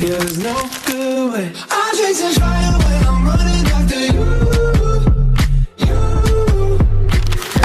Yeah, there's no good way. I'm chasing fire when I'm running after you.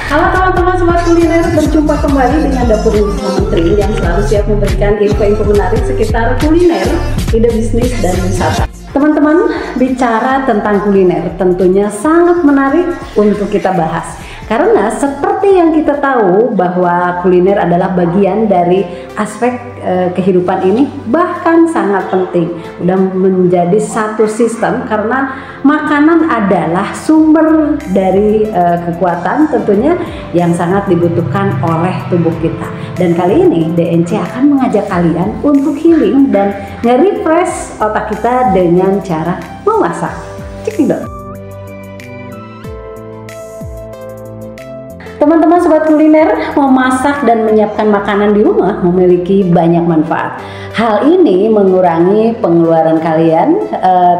Halo teman-teman sobat kuliner, berjumpa kembali dengan Dapur Nini Menteri yang selalu siap memberikan info-info menarik sekitar kuliner, ide bisnis dan wisata. Teman-teman, bicara tentang kuliner tentunya sangat menarik untuk kita bahas. Karena seperti yang kita tahu bahwa kuliner adalah bagian dari aspek kehidupan ini, bahkan sangat penting. Udah menjadi satu sistem karena makanan adalah sumber dari kekuatan tentunya yang sangat dibutuhkan oleh tubuh kita. Dan kali ini DNC akan mengajak kalian untuk healing dan nge-refresh otak kita dengan cara memasak. Cekidot. Teman-teman sobat kuliner, memasak dan menyiapkan makanan di rumah memiliki banyak manfaat. Hal ini mengurangi pengeluaran kalian,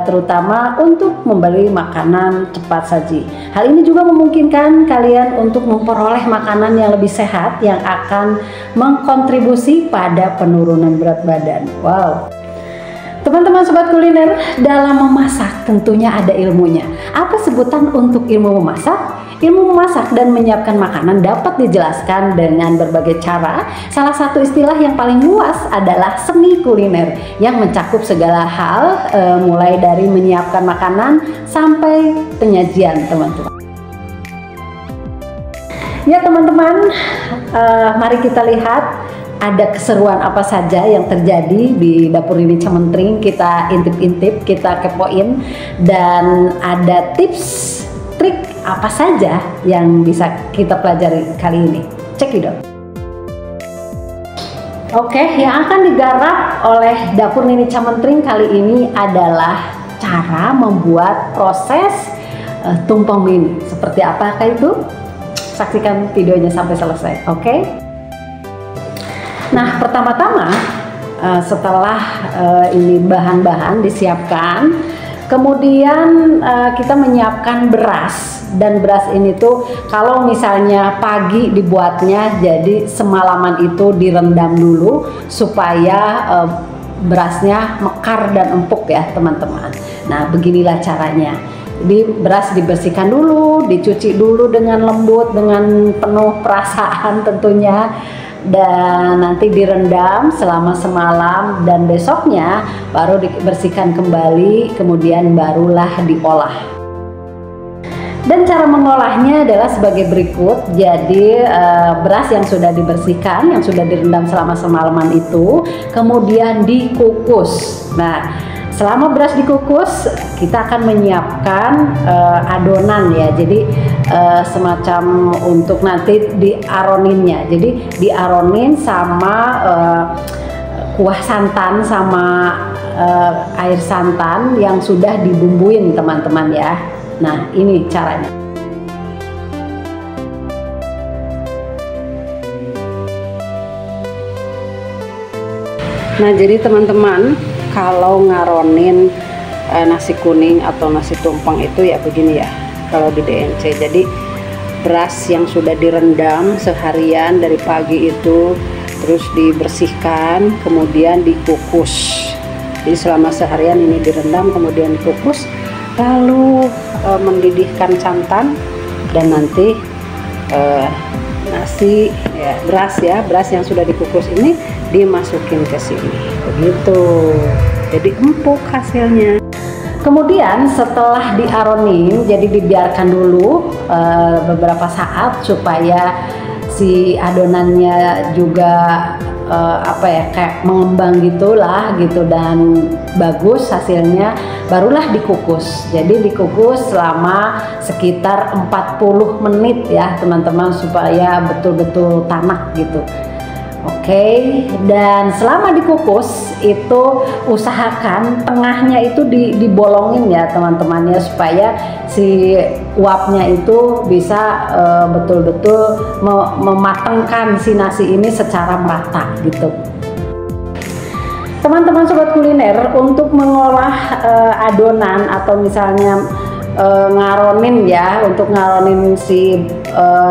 terutama untuk membeli makanan cepat saji. Hal ini juga memungkinkan kalian untuk memperoleh makanan yang lebih sehat yang akan mengkontribusi pada penurunan berat badan. Wow. Teman-teman sobat kuliner, dalam memasak tentunya ada ilmunya. Apa sebutan untuk ilmu memasak? Ilmu memasak dan menyiapkan makanan dapat dijelaskan dengan berbagai cara. Salah satu istilah yang paling luas adalah seni kuliner yang mencakup segala hal, mulai dari menyiapkan makanan sampai penyajian, teman-teman. Ya teman-teman, mari kita lihat ada keseruan apa saja yang terjadi di Dapur Nini Menteri. Kita intip-intip, kita kepoin, dan ada tips trik apa saja yang bisa kita pelajari kali ini. Cekidot. Oke, yang akan digarap oleh Dapur Nini Menteri kali ini adalah cara membuat proses tumpeng mini. Seperti apakah itu? Saksikan videonya sampai selesai, oke? Nah, pertama-tama setelah ini bahan-bahan disiapkan, kemudian kita menyiapkan beras. Dan beras ini tuh kalau misalnya pagi dibuatnya, jadi semalaman itu direndam dulu supaya berasnya mekar dan empuk ya teman-teman. Nah, beginilah caranya. Jadi beras dibersihkan dulu, dicuci dulu dengan lembut, dengan penuh perasaan tentunya, dan nanti direndam selama semalam, dan besoknya baru dibersihkan kembali, kemudian barulah diolah. Dan cara mengolahnya adalah sebagai berikut. Jadi beras yang sudah dibersihkan, yang sudah direndam selama semalaman itu kemudian dikukus. Nah, selama beras dikukus, kita akan menyiapkan adonan ya. Jadi semacam untuk nanti diaroninnya. Jadi diaronin sama kuah santan sama air santan yang sudah dibumbuin teman-teman ya. Nah, ini caranya. Nah, jadi teman-teman, kalau ngaronin nasi kuning atau nasi tumpeng itu ya begini ya, kalau di DNC. Jadi beras yang sudah direndam seharian dari pagi itu terus dibersihkan, kemudian dikukus. Jadi selama seharian ini direndam, kemudian dikukus, lalu mendidihkan santan, dan nanti nasi ya, beras yang sudah dikukus ini dimasukin ke sini, begitu. Jadi empuk hasilnya. Kemudian setelah diaronin, jadi dibiarkan dulu beberapa saat supaya si adonannya juga kayak mengembang gitulah gitu, dan bagus hasilnya, barulah dikukus. Jadi dikukus selama sekitar 40 menit ya teman-teman, supaya betul-betul tanak gitu. Oke, dan selama dikukus itu usahakan tengahnya itu dibolongin ya teman-teman ya, supaya si uapnya itu bisa betul-betul mematangkan si nasi ini secara merata gitu. Teman-teman sobat kuliner, untuk mengolah adonan atau misalnya ngaronin ya, untuk ngaronin si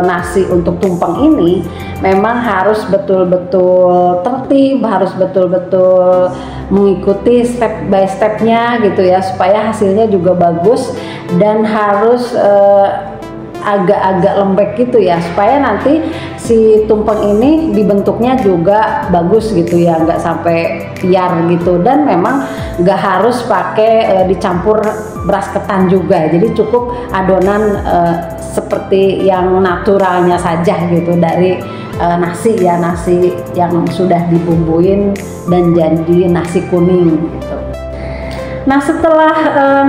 nasi untuk tumpeng ini memang harus betul-betul tertib, harus betul-betul mengikuti step by stepnya gitu ya, supaya hasilnya juga bagus, dan harus agak-agak lembek gitu ya, supaya nanti si tumpeng ini dibentuknya juga bagus gitu ya, nggak sampai piar gitu. Dan memang nggak harus pakai dicampur beras ketan juga, jadi cukup adonan seperti yang naturalnya saja gitu dari nasi ya, nasi yang sudah dibumbuin dan jadi nasi kuning gitu. Nah, setelah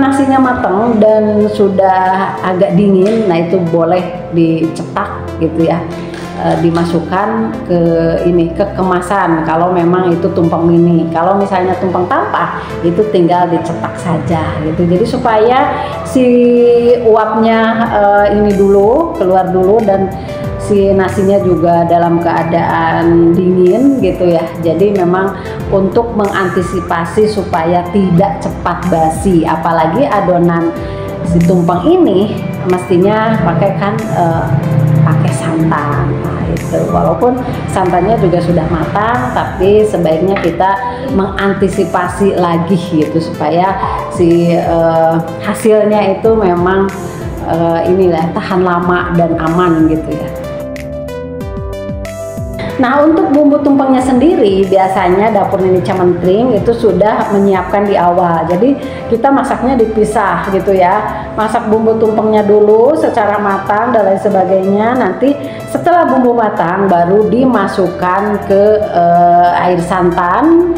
nasinya matang dan sudah agak dingin, nah itu boleh dicetak gitu ya, dimasukkan ke kemasan kalau memang itu tumpeng mini. Kalau misalnya tumpeng tampah itu tinggal dicetak saja gitu. Jadi supaya si uapnya ini dulu keluar dulu, dan si nasinya juga dalam keadaan dingin gitu ya. Jadi memang untuk mengantisipasi supaya tidak cepat basi, apalagi adonan si tumpeng ini mestinya pakai santan. Nah, itu walaupun santannya juga sudah matang, tapi sebaiknya kita mengantisipasi lagi gitu supaya si hasilnya itu memang tahan lama dan aman gitu ya. Nah, untuk bumbu tumpengnya sendiri biasanya dapur Nini Cementring itu sudah menyiapkan di awal. Jadi kita masaknya dipisah gitu ya. Masak bumbu tumpengnya dulu secara matang dan lain sebagainya. Nanti setelah bumbu matang baru dimasukkan ke air santan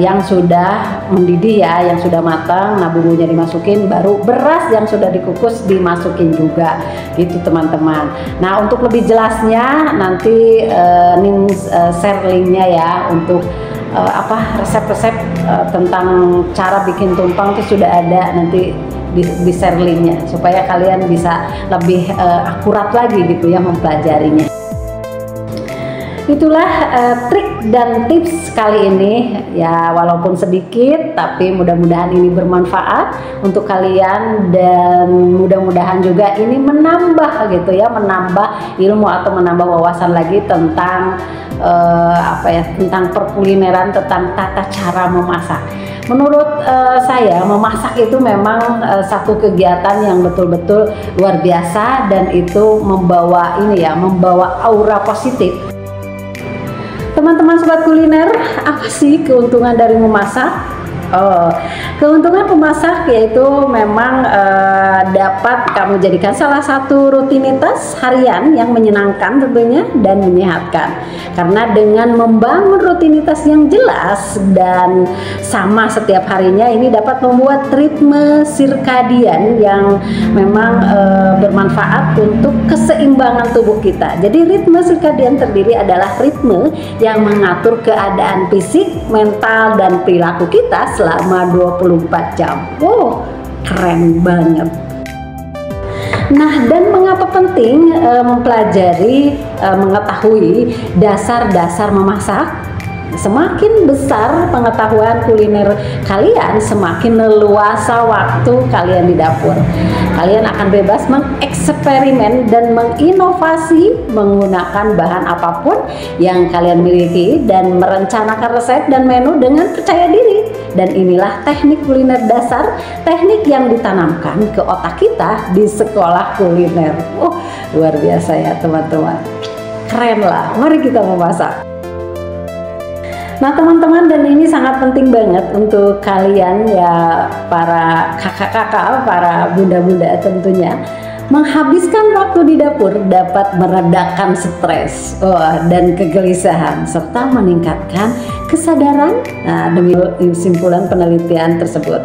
yang sudah mendidih ya, yang sudah matang. Nah, bumbunya dimasukin, baru beras yang sudah dikukus dimasukin juga gitu teman-teman. Nah, untuk lebih jelasnya nanti Nin share linknya ya, untuk resep-resep tentang cara bikin tumpeng itu sudah ada, nanti di share linknya supaya kalian bisa lebih akurat lagi gitu ya mempelajarinya. Itulah trik dan tips kali ini ya, walaupun sedikit tapi mudah-mudahan ini bermanfaat untuk kalian, dan mudah-mudahan juga ini menambah gitu ya, menambah ilmu atau menambah wawasan lagi tentang tentang perkulineran, tentang tata cara memasak. Menurut saya memasak itu memang satu kegiatan yang betul-betul luar biasa, dan itu membawa membawa aura positif. Teman-teman sobat kuliner, apa sih keuntungan dari memasak? Keuntungan memasak yaitu memang dapat kamu jadikan salah satu rutinitas harian yang menyenangkan tentunya dan menyehatkan. Karena dengan membangun rutinitas yang jelas dan sama setiap harinya, ini dapat membuat ritme sirkadian yang memang bermanfaat untuk keseimbangan tubuh kita. Jadi ritme sirkadian terdiri adalah ritme yang mengatur keadaan fisik, mental, dan perilaku kita selama 24 jam. Wow, keren banget. Nah, dan mengapa penting mengetahui dasar-dasar memasak? Semakin besar pengetahuan kuliner kalian, semakin leluasa waktu kalian di dapur. Kalian akan bebas mengeksperimen dan menginovasi menggunakan bahan apapun yang kalian miliki, dan merencanakan resep dan menu dengan percaya diri. Dan inilah teknik kuliner dasar, teknik yang ditanamkan ke otak kita di sekolah kuliner. Luar biasa ya teman-teman. Keren lah, mari kita memasak. Nah teman-teman, dan ini sangat penting banget untuk kalian ya, para kakak-kakak, para bunda-bunda tentunya. Menghabiskan waktu di dapur dapat meredakan stres dan kegelisahan, serta meningkatkan kesadaran. Nah, demi simpulan penelitian tersebut,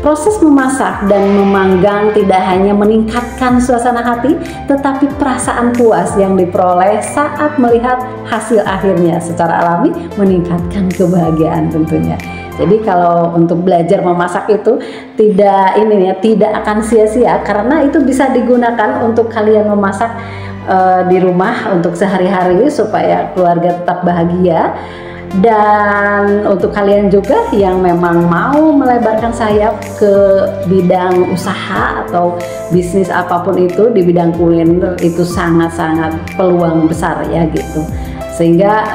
proses memasak dan memanggang tidak hanya meningkatkan suasana hati, tetapi perasaan puas yang diperoleh saat melihat hasil akhirnya secara alami meningkatkan kebahagiaan tentunya. Jadi kalau untuk belajar memasak itu tidak akan sia-sia, karena itu bisa digunakan untuk kalian memasak di rumah untuk sehari-hari supaya keluarga tetap bahagia. Dan untuk kalian juga yang memang mau melebarkan sayap ke bidang usaha atau bisnis apapun itu di bidang kuliner, itu sangat-sangat peluang besar ya gitu. Sehingga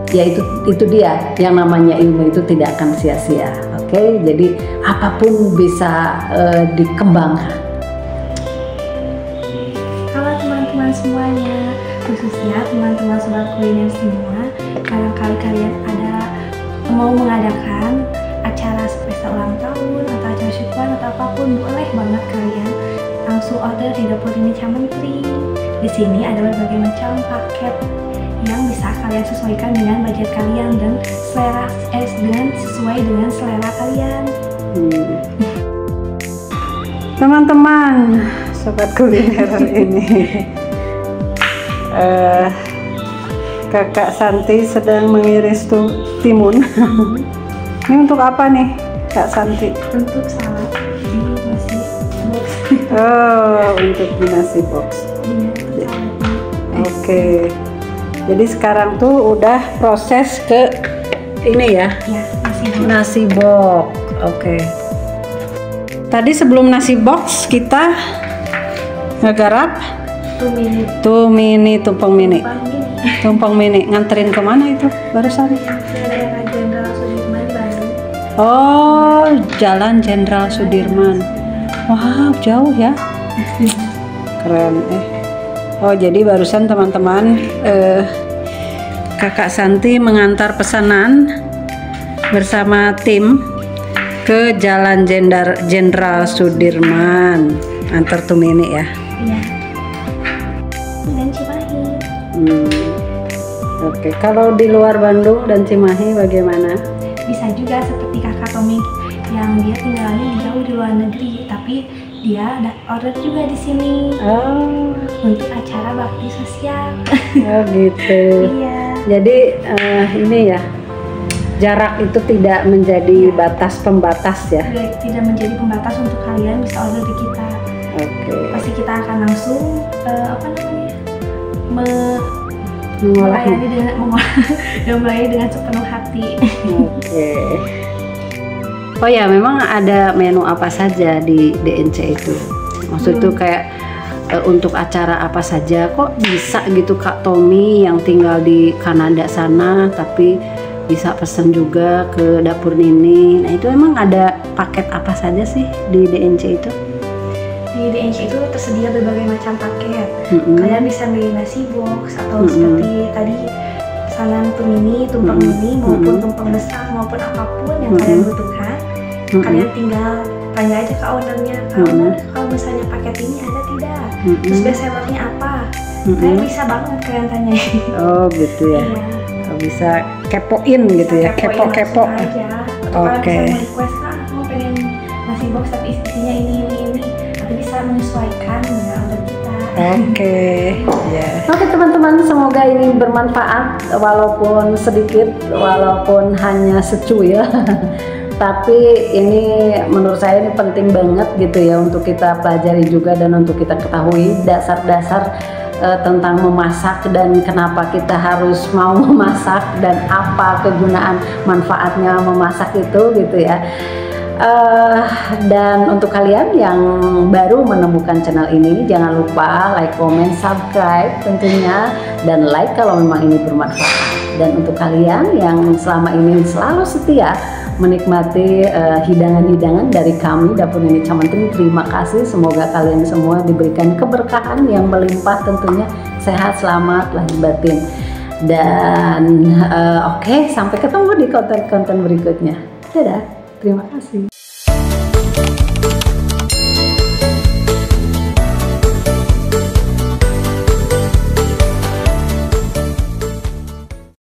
ya itu dia yang namanya ilmu itu tidak akan sia-sia. Oke, jadi apapun bisa dikembangkan. Halo teman-teman semuanya, khususnya teman-teman sobat kuliner semua. Barangkali kalian mau mengadakan acara spesial ulang tahun atau acara syukuran atau apapun, boleh banget kalian langsung order di Dapur Nini Camentri. Di sini ada berbagai macam paket yang bisa kalian sesuaikan dengan budget kalian dan sesuai dengan selera kalian. Teman-teman sobat kuliner ini, Kakak Santi sedang mengiris timun. Ini untuk apa nih Kak Santi? Untuk salad di nasi box. Oh, untuk nasi box. Oke. Jadi sekarang tuh udah proses ke ini ya? Ya, Nasi box. Oke. Tadi sebelum nasi box kita ngegarap tumpeng mini. Nganterin kemana itu barusan? Daerah Jenderal Sudirman, Bandung. Oh, Jalan Jenderal Sudirman. Wow, jauh ya. Keren. Oh, jadi barusan teman-teman Kakak Santi mengantar pesanan bersama tim ke Jalan Jenderal Sudirman, antar Tumini ya. Iya. Dan Cimahi. Oke, kalau di luar Bandung dan Cimahi bagaimana? Bisa juga seperti kakak Tommy yang dia tinggalnya jauh di luar negeri, tapi dia ada order juga di sini. Oh, untuk acara bakti sosial. oh gitu. Iya. Jadi ini ya, jarak itu tidak menjadi batas pembatas ya. Tidak menjadi pembatas untuk kalian bisa order di kita. Oke. Pasti kita akan langsung melayani dengan sepenuh hati. Oke. Oh ya, memang ada menu apa saja di DNC itu? Maksud tuh kayak untuk acara apa saja, kok bisa gitu Kak Tommy yang tinggal di Kanada sana tapi bisa pesen juga ke Dapur Nini. Nah itu emang ada paket apa saja sih di DNC itu? Di DNC itu tersedia berbagai macam paket. Kalian bisa beli nasi box atau seperti tadi pesanan Tumini, tumpeng mini maupun tumpeng besar maupun apapun yang kalian butuhkan. Kalian tinggal tanya aja ke ownernya, kalau misalnya paket ini ada tidak, terus best sellernya apa, kalian bisa banget kalian tanyain. Oh gitu ya. Iya. Bisa kepoin gitu ya, kepo-kepo. Oke. Bisa request, mau pengen nasi box tapi isinya ini, nanti bisa menyesuaikan dengan order kita. Oke, ya. Oke teman-teman, semoga ini bermanfaat walaupun sedikit, walaupun hanya secuil. Tapi ini menurut saya ini penting banget gitu ya untuk kita pelajari juga dan untuk kita ketahui dasar-dasar tentang memasak dan kenapa kita harus mau memasak dan apa kegunaan manfaatnya memasak itu gitu ya. Dan untuk kalian yang baru menemukan channel ini, jangan lupa like, comment, subscribe tentunya, dan like kalau memang ini bermanfaat. Dan untuk kalian yang selama ini selalu setia menikmati hidangan-hidangan dari kami Dapur Nini Camentri, terima kasih. Semoga kalian semua diberikan keberkahan yang melimpah tentunya, sehat, selamat, lahir batin. Dan oke, sampai ketemu di konten-konten berikutnya. Dadah, terima kasih.